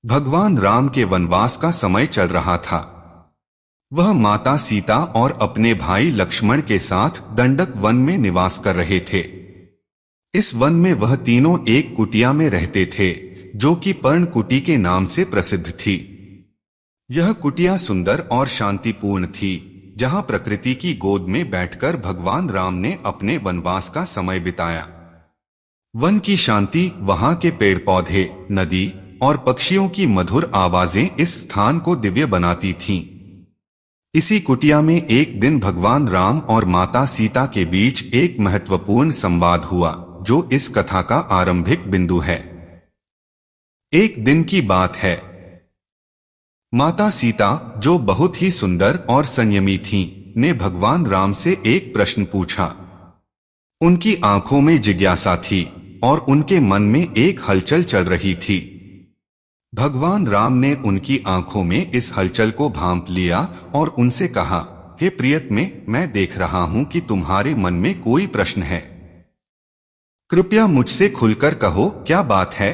भगवान राम के वनवास का समय चल रहा था। वह माता सीता और अपने भाई लक्ष्मण के साथ दंडक वन में निवास कर रहे थे। इस वन में वह तीनों एक कुटिया में रहते थे, जो कि पर्णकुटी के नाम से प्रसिद्ध थी। यह कुटिया सुंदर और शांतिपूर्ण थी, जहां प्रकृति की गोद में बैठकर भगवान राम ने अपने वनवास का समय बिताया। वन की शांति, वहां के पेड़ पौधे, नदी और पक्षियों की मधुर आवाजें इस स्थान को दिव्य बनाती थीं। इसी कुटिया में एक दिन भगवान राम और माता सीता के बीच एक महत्वपूर्ण संवाद हुआ, जो इस कथा का आरंभिक बिंदु है। एक दिन की बात है। माता सीता, जो बहुत ही सुंदर और संयमी थीं, ने भगवान राम से एक प्रश्न पूछा। उनकी आंखों में जिज्ञासा थी और उनके मन में एक हलचल चल रही थी। भगवान राम ने उनकी आंखों में इस हलचल को भांप लिया और उनसे कहा, हे प्रियतमे, मैं देख रहा हूं कि तुम्हारे मन में कोई प्रश्न है। कृपया मुझसे खुलकर कहो, क्या बात है?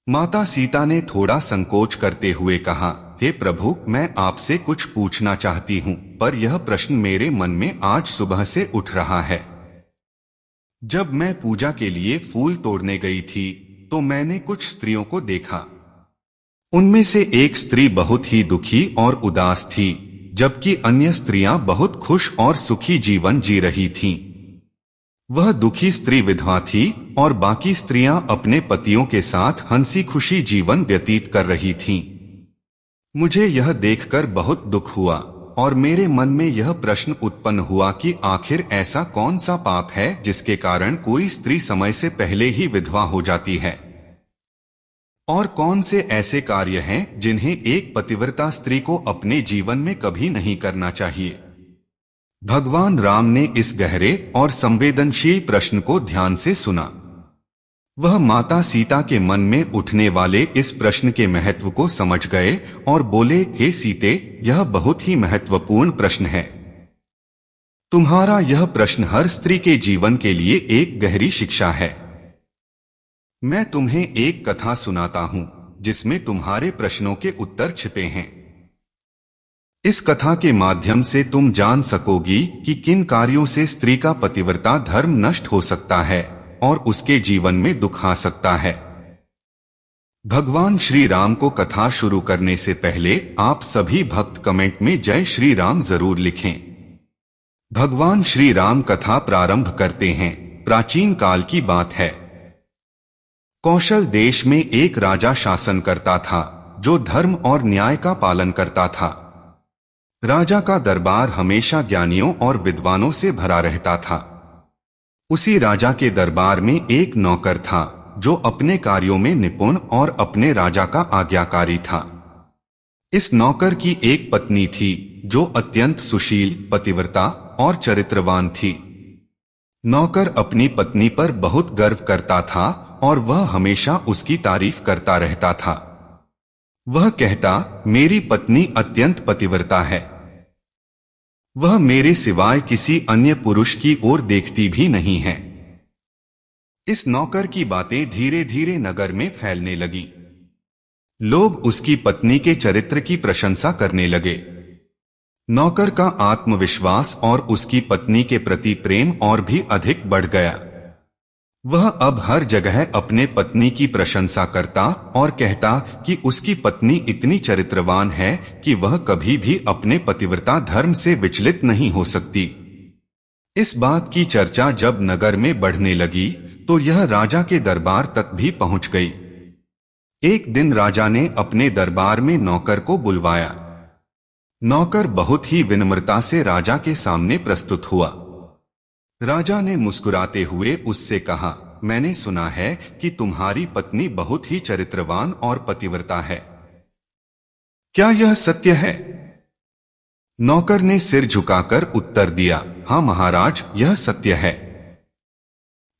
माता सीता ने थोड़ा संकोच करते हुए कहा, हे प्रभु, मैं आपसे कुछ पूछना चाहती हूं, पर यह प्रश्न मेरे मन में आज सुबह से उठ रहा है। जब मैं पूजा के लिए फूल तोड़ने गई थी, तो मैंने कुछ स्त्रियों को देखा। उनमें से एक स्त्री बहुत ही दुखी और उदास थी, जबकि अन्य स्त्रियां बहुत खुश और सुखी जीवन जी रही थीं। वह दुखी स्त्री विधवा थी और बाकी स्त्रियां अपने पतियों के साथ हंसी खुशी जीवन व्यतीत कर रही थीं। मुझे यह देखकर बहुत दुख हुआ और मेरे मन में यह प्रश्न उत्पन्न हुआ कि आखिर ऐसा कौन सा पाप है जिसके कारण कोई स्त्री समय से पहले ही विधवा हो जाती है, और कौन से ऐसे कार्य हैं जिन्हें एक पतिव्रता स्त्री को अपने जीवन में कभी नहीं करना चाहिए। भगवान राम ने इस गहरे और संवेदनशील प्रश्न को ध्यान से सुना। वह माता सीता के मन में उठने वाले इस प्रश्न के महत्व को समझ गए और बोले, हे सीते, यह बहुत ही महत्वपूर्ण प्रश्न है। तुम्हारा यह प्रश्न हर स्त्री के जीवन के लिए एक गहरी शिक्षा है। मैं तुम्हें एक कथा सुनाता हूं, जिसमें तुम्हारे प्रश्नों के उत्तर छिपे हैं। इस कथा के माध्यम से तुम जान सकोगी कि किन कार्यों से स्त्री का पतिव्रता धर्म नष्ट हो सकता है और उसके जीवन में दुख आ सकता है। भगवान श्री राम को कथा शुरू करने से पहले आप सभी भक्त कमेंट में जय श्री राम जरूर लिखें। भगवान श्री राम कथा प्रारंभ करते हैं। प्राचीन काल की बात है। कौशल देश में एक राजा शासन करता था, जो धर्म और न्याय का पालन करता था। राजा का दरबार हमेशा ज्ञानियों और विद्वानों से भरा रहता था। उसी राजा के दरबार में एक नौकर था, जो अपने कार्यों में निपुण और अपने राजा का आज्ञाकारी था। इस नौकर की एक पत्नी थी, जो अत्यंत सुशील, पतिव्रता और चरित्रवान थी। नौकर अपनी पत्नी पर बहुत गर्व करता था और वह हमेशा उसकी तारीफ करता रहता था। वह कहता, मेरी पत्नी अत्यंत पतिव्रता है। वह मेरे सिवाय किसी अन्य पुरुष की ओर देखती भी नहीं है। इस नौकर की बातें धीरे धीरे नगर में फैलने लगी। लोग उसकी पत्नी के चरित्र की प्रशंसा करने लगे। नौकर का आत्मविश्वास और उसकी पत्नी के प्रति प्रेम और भी अधिक बढ़ गया। वह अब हर जगह अपने पत्नी की प्रशंसा करता और कहता कि उसकी पत्नी इतनी चरित्रवान है कि वह कभी भी अपने पतिव्रता धर्म से विचलित नहीं हो सकती। इस बात की चर्चा जब नगर में बढ़ने लगी, तो यह राजा के दरबार तक भी पहुंच गई। एक दिन राजा ने अपने दरबार में नौकर को बुलवाया। नौकर बहुत ही विनम्रता से राजा के सामने प्रस्तुत हुआ। राजा ने मुस्कुराते हुए उससे कहा, मैंने सुना है कि तुम्हारी पत्नी बहुत ही चरित्रवान और पतिव्रता है। क्या यह सत्य है? नौकर ने सिर झुकाकर उत्तर दिया, हाँ महाराज, यह सत्य है।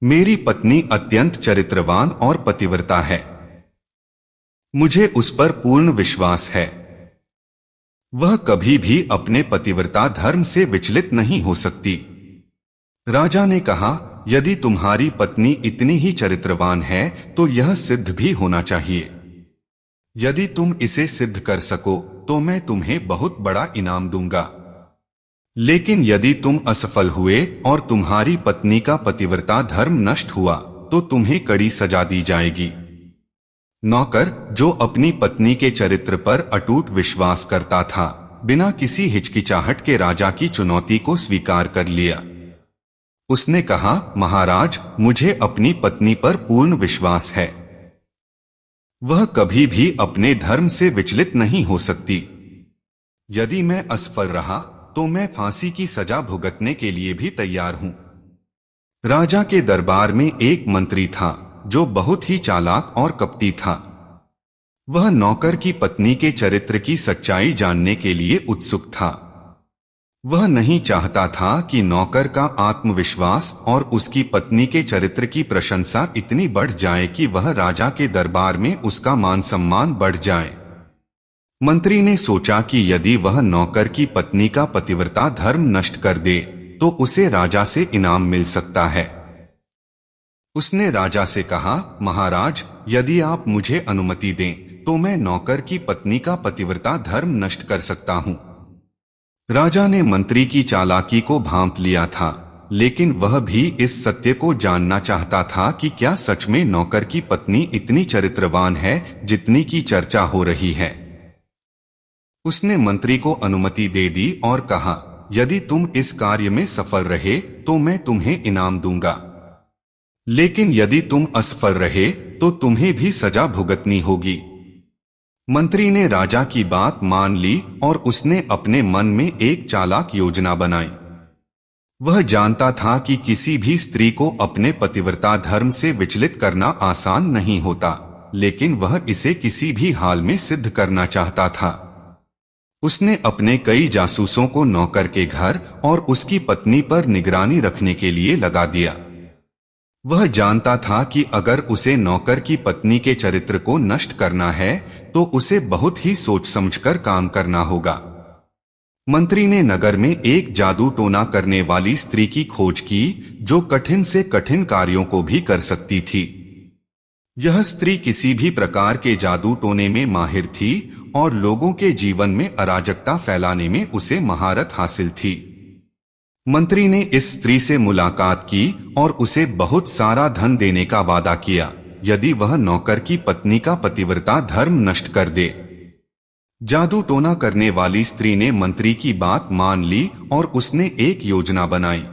मेरी पत्नी अत्यंत चरित्रवान और पतिव्रता है। मुझे उस पर पूर्ण विश्वास है। वह कभी भी अपने पतिव्रता धर्म से विचलित नहीं हो सकती। राजा ने कहा, यदि तुम्हारी पत्नी इतनी ही चरित्रवान है तो यह सिद्ध भी होना चाहिए। यदि तुम इसे सिद्ध कर सको तो मैं तुम्हें बहुत बड़ा इनाम दूंगा। लेकिन यदि तुम असफल हुए और तुम्हारी पत्नी का पतिव्रता धर्म नष्ट हुआ तो तुम्हें कड़ी सजा दी जाएगी। नौकर, जो अपनी पत्नी के चरित्र पर अटूट विश्वास करता था, बिना किसी हिचकिचाहट के राजा की चुनौती को स्वीकार कर लिया। उसने कहा, महाराज, मुझे अपनी पत्नी पर पूर्ण विश्वास है। वह कभी भी अपने धर्म से विचलित नहीं हो सकती। यदि मैं असफल रहा तो मैं फांसी की सजा भुगतने के लिए भी तैयार हूं। राजा के दरबार में एक मंत्री था जो बहुत ही चालाक और कपटी था। वह नौकर की पत्नी के चरित्र की सच्चाई जानने के लिए उत्सुक था। वह नहीं चाहता था कि नौकर का आत्मविश्वास और उसकी पत्नी के चरित्र की प्रशंसा इतनी बढ़ जाए कि वह राजा के दरबार में उसका मान सम्मान बढ़ जाए। मंत्री ने सोचा कि यदि वह नौकर की पत्नी का पतिव्रता धर्म नष्ट कर दे तो उसे राजा से इनाम मिल सकता है। उसने राजा से कहा, महाराज, यदि आप मुझे अनुमति दें तो मैं नौकर की पत्नी का पतिव्रता धर्म नष्ट कर सकता हूं। राजा ने मंत्री की चालाकी को भांप लिया था, लेकिन वह भी इस सत्य को जानना चाहता था कि क्या सच में नौकर की पत्नी इतनी चरित्रवान है जितनी की चर्चा हो रही है। उसने मंत्री को अनुमति दे दी और कहा, यदि तुम इस कार्य में सफल रहे तो मैं तुम्हें इनाम दूंगा, लेकिन यदि तुम असफल रहे तो तुम्हें भी सजा भुगतनी होगी। मंत्री ने राजा की बात मान ली और उसने अपने मन में एक चालाक योजना बनाई। वह जानता था कि किसी भी स्त्री को अपने पतिव्रता धर्म से विचलित करना आसान नहीं होता, लेकिन वह इसे किसी भी हाल में सिद्ध करना चाहता था। उसने अपने कई जासूसों को नौकर के घर और उसकी पत्नी पर निगरानी रखने के लिए लगा दिया। वह जानता था कि अगर उसे नौकर की पत्नी के चरित्र को नष्ट करना है तो उसे बहुत ही सोच समझकर काम करना होगा। मंत्री ने नगर में एक जादू टोना करने वाली स्त्री की खोज की जो कठिन से कठिन कार्यों को भी कर सकती थी। यह स्त्री किसी भी प्रकार के जादू टोने में माहिर थी और लोगों के जीवन में अराजकता फैलाने में उसे महारत हासिल थी। मंत्री ने इस स्त्री से मुलाकात की और उसे बहुत सारा धन देने का वादा किया यदि वह नौकर की पत्नी का पतिव्रता धर्म नष्ट कर दे। जादू टोना करने वाली स्त्री ने मंत्री की बात मान ली और उसने एक योजना बनाई।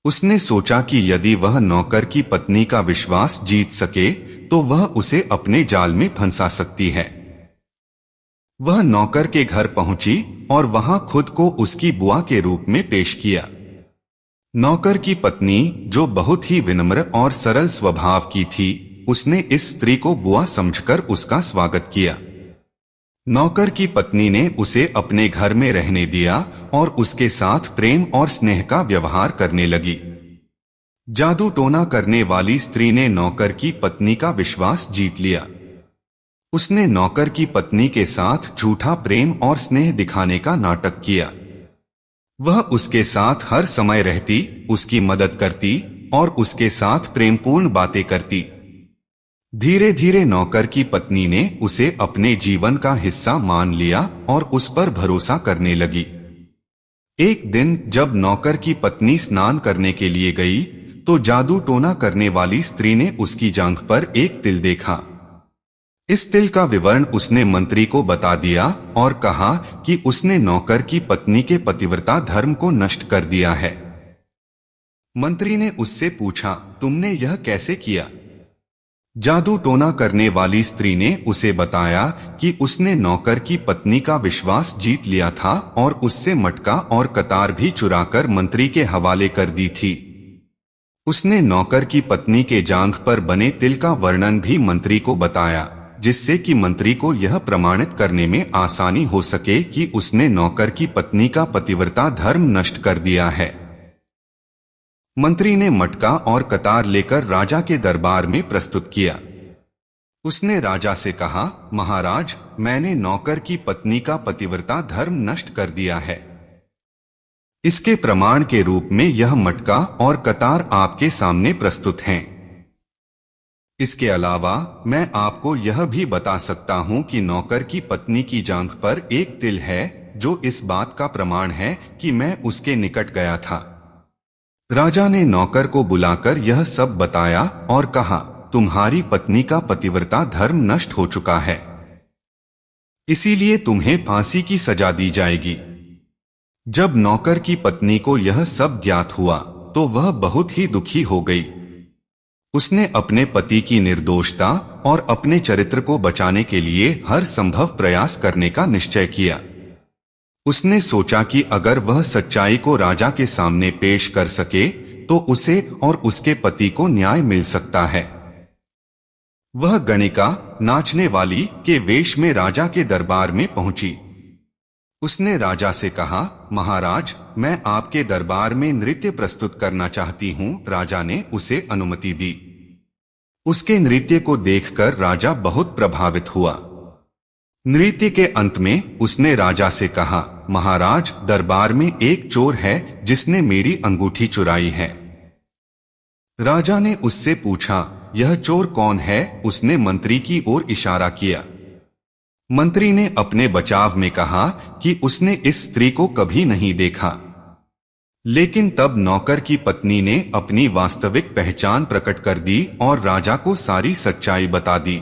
उसने सोचा कि यदि वह नौकर की पत्नी का विश्वास जीत सके तो वह उसे अपने जाल में फंसा सकती है। वह नौकर के घर पहुंची और वहां खुद को उसकी बुआ के रूप में पेश किया। नौकर की पत्नी, जो बहुत ही विनम्र और सरल स्वभाव की थी, उसने इस स्त्री को बुआ समझकर उसका स्वागत किया। नौकर की पत्नी ने उसे अपने घर में रहने दिया और उसके साथ प्रेम और स्नेह का व्यवहार करने लगी। जादू टोना करने वाली स्त्री ने नौकर की पत्नी का विश्वास जीत लिया। उसने नौकर की पत्नी के साथ झूठा प्रेम और स्नेह दिखाने का नाटक किया। वह उसके साथ हर समय रहती, उसकी मदद करती और उसके साथ प्रेमपूर्ण बातें करती। धीरे धीरे नौकर की पत्नी ने उसे अपने जीवन का हिस्सा मान लिया और उस पर भरोसा करने लगी। एक दिन जब नौकर की पत्नी स्नान करने के लिए गई तो जादू टोना करने वाली स्त्री ने उसकी जांघ पर एक तिल देखा। इस तिल का विवरण उसने मंत्री को बता दिया और कहा कि उसने नौकर की पत्नी के पतिव्रता धर्म को नष्ट कर दिया है। मंत्री ने उससे पूछा, तुमने यह कैसे किया? जादू टोना करने वाली स्त्री ने उसे बताया कि उसने नौकर की पत्नी का विश्वास जीत लिया था और उससे मटका और कतार भी चुराकर मंत्री के हवाले कर दी थी। उसने नौकर की पत्नी के जांघ पर बने तिल का वर्णन भी मंत्री को बताया, जिससे कि मंत्री को यह प्रमाणित करने में आसानी हो सके कि उसने नौकर की पत्नी का पतिव्रता धर्म नष्ट कर दिया है। मंत्री ने मटका और कतार लेकर राजा के दरबार में प्रस्तुत किया। उसने राजा से कहा, महाराज, मैंने नौकर की पत्नी का पतिव्रता धर्म नष्ट कर दिया है। इसके प्रमाण के रूप में यह मटका और कतार आपके सामने प्रस्तुत हैं। इसके अलावा मैं आपको यह भी बता सकता हूँ कि नौकर की पत्नी की जांघ पर एक तिल है, जो इस बात का प्रमाण है कि मैं उसके निकट गया था। राजा ने नौकर को बुलाकर यह सब बताया और कहा, तुम्हारी पत्नी का पतिव्रता धर्म नष्ट हो चुका है, इसीलिए तुम्हें फांसी की सजा दी जाएगी। जब नौकर की पत्नी को यह सब ज्ञात हुआ तो वह बहुत ही दुखी हो गई। उसने अपने पति की निर्दोषता और अपने चरित्र को बचाने के लिए हर संभव प्रयास करने का निश्चय किया। उसने सोचा कि अगर वह सच्चाई को राजा के सामने पेश कर सके तो उसे और उसके पति को न्याय मिल सकता है। वह गणिका, नाचने वाली के वेश में राजा के दरबार में पहुंची। उसने राजा से कहा, महाराज, मैं आपके दरबार में नृत्य प्रस्तुत करना चाहती हूँ। राजा ने उसे अनुमति दी। उसके नृत्य को देखकर राजा बहुत प्रभावित हुआ। नृत्य के अंत में उसने राजा से कहा, महाराज, दरबार में एक चोर है जिसने मेरी अंगूठी चुराई है। राजा ने उससे पूछा, यह चोर कौन है? उसने मंत्री की ओर इशारा किया। मंत्री ने अपने बचाव में कहा कि उसने इस स्त्री को कभी नहीं देखा। लेकिन तब नौकर की पत्नी ने अपनी वास्तविक पहचान प्रकट कर दी और राजा को सारी सच्चाई बता दी।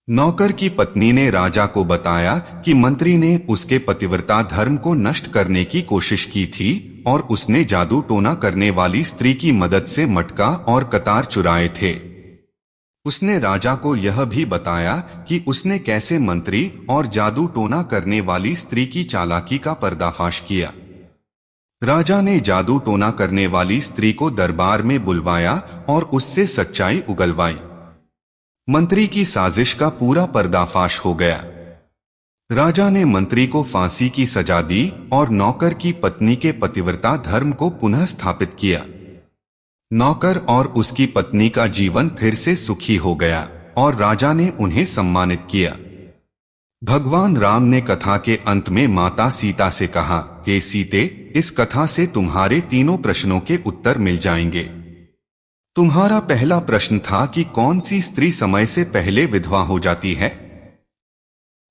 नौकर की पत्नी ने राजा को बताया कि मंत्री ने उसके पतिव्रता धर्म को नष्ट करने की कोशिश की थी और उसने जादू टोना करने वाली स्त्री की मदद से मटका और कतार चुराए थे। उसने राजा को यह भी बताया कि उसने कैसे मंत्री और जादू टोना करने वाली स्त्री की चालाकी का पर्दाफाश किया। राजा ने जादू टोना करने वाली स्त्री को दरबार में बुलवाया और उससे सच्चाई उगलवाई। मंत्री की साजिश का पूरा पर्दाफाश हो गया। राजा ने मंत्री को फांसी की सजा दी और नौकर की पत्नी के पतिव्रता धर्म को पुनः स्थापित किया। नौकर और उसकी पत्नी का जीवन फिर से सुखी हो गया और राजा ने उन्हें सम्मानित किया। भगवान राम ने कथा के अंत में माता सीता से कहा, हे सीते, इस कथा से तुम्हारे तीनों प्रश्नों के उत्तर मिल जाएंगे। तुम्हारा पहला प्रश्न था कि कौन सी स्त्री समय से पहले विधवा हो जाती है।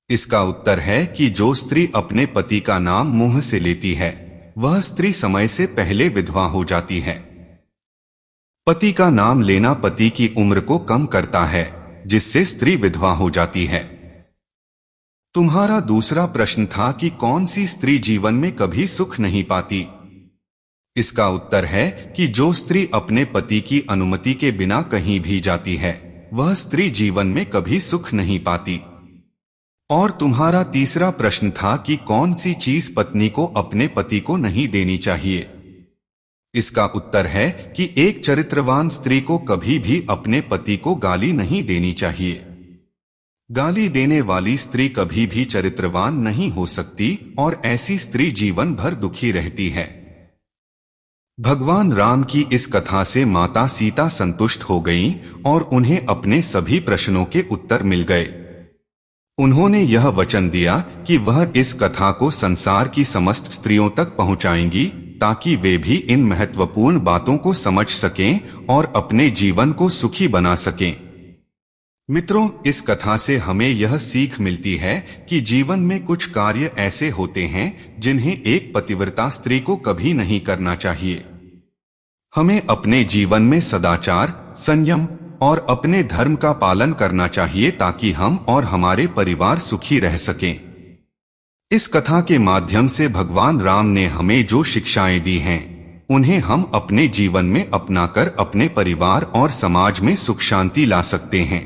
इसका उत्तर है कि जो स्त्री अपने पति का नाम मुंह से लेती है, वह स्त्री समय से पहले विधवा हो जाती है। पति का नाम लेना पति की उम्र को कम करता है, जिससे स्त्री विधवा हो जाती है। तुम्हारा दूसरा प्रश्न था कि कौन सी स्त्री जीवन में कभी सुख नहीं पाती। इसका उत्तर है कि जो स्त्री अपने पति की अनुमति के बिना कहीं भी जाती है, वह स्त्री जीवन में कभी सुख नहीं पाती। और तुम्हारा तीसरा प्रश्न था कि कौन सी चीज पत्नी को अपने पति को नहीं देनी चाहिए। इसका उत्तर है कि एक चरित्रवान स्त्री को कभी भी अपने पति को गाली नहीं देनी चाहिए। गाली देने वाली स्त्री कभी भी चरित्रवान नहीं हो सकती और ऐसी स्त्री जीवन भर दुखी रहती है। भगवान राम की इस कथा से माता सीता संतुष्ट हो गईं और उन्हें अपने सभी प्रश्नों के उत्तर मिल गए। उन्होंने यह वचन दिया कि वह इस कथा को संसार की समस्त स्त्रियों तक पहुंचाएंगी, ताकि वे भी इन महत्वपूर्ण बातों को समझ सकें और अपने जीवन को सुखी बना सकें। मित्रों, इस कथा से हमें यह सीख मिलती है कि जीवन में कुछ कार्य ऐसे होते हैं जिन्हें एक पतिव्रता स्त्री को कभी नहीं करना चाहिए। हमें अपने जीवन में सदाचार, संयम और अपने धर्म का पालन करना चाहिए ताकि हम और हमारे परिवार सुखी रह सकें। इस कथा के माध्यम से भगवान राम ने हमें जो शिक्षाएं दी हैं, उन्हें हम अपने जीवन में अपनाकर अपने परिवार और समाज में सुख शांति ला सकते हैं।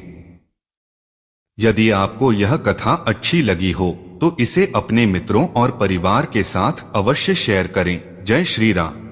यदि आपको यह कथा अच्छी लगी हो तो इसे अपने मित्रों और परिवार के साथ अवश्य शेयर करें। जय श्री राम।